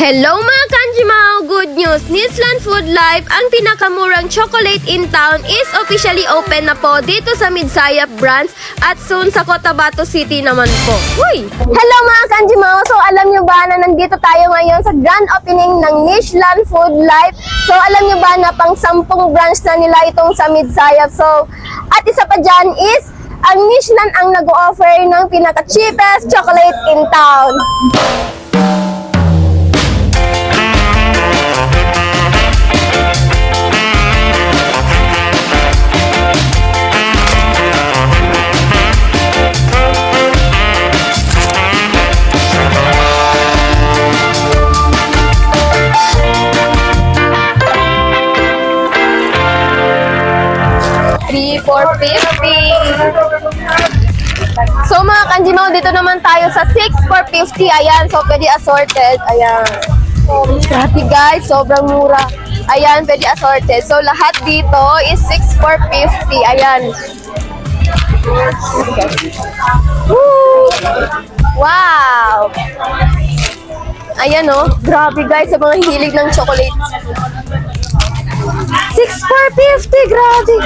Hello mga Kanjimao! Good news! Nislan Food Life, ang pinakamurang chocolate in town, is officially open na po dito sa Midsayap branch at soon sa Cotabato City naman po. Uy! Hello mga Kanjimao! So alam nyo ba na nandito tayo ngayon sa grand opening ng Nislan Food Life? So alam nyo ba na pang 10 branch na nila itong sa Midsayap? So at isa pa dyan is ang Nislan ang nag-offer ng pinaka-cheapest chocolate in town. So mga Kanjimao, dito naman tayo sa 6,450. Ayan, so pwede assorted. Ayan. Grabe guys, sobrang mura. Ayan, pwede assorted. So lahat dito is 6,450. Ayan. Woo! Wow! Ayan oh, grabe guys sa mga hilig ng chocolate. 6,450, grabe.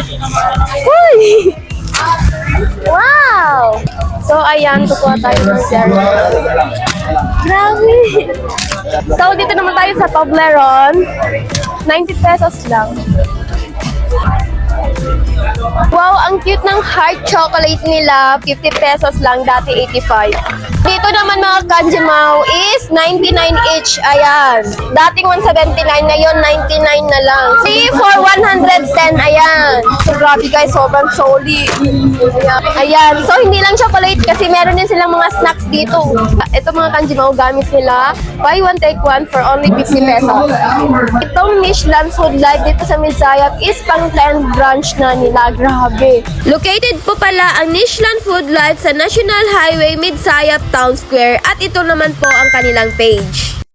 Uy! Wow! So, ayan, kukuha tayo ng jar. Grabe! So, dito naman tayo sa Toblerone. 90 pesos lang. Wow, ang cute ng heart chocolate nila. 50 pesos lang, dati 85. Dito naman mga Kanjimao is 99 each. Ayan. Dating 179, ngayon 99 na lang. 3 for 110. Ayan. So, grabe guys, sobrang solid. Ayan. So, hindi lang chocolate kasi meron din silang mga snacks dito. Ito mga Kanjimao, gamit nila. Buy one, take one for only 50 pesos. Itong Nislan Food Life dito sa Midsayap is pang 10 branch na nila. Grabe. Located po pala ang Nislan Food Life sa National Highway Midsayap Town Square at ito naman po ang kanilang page.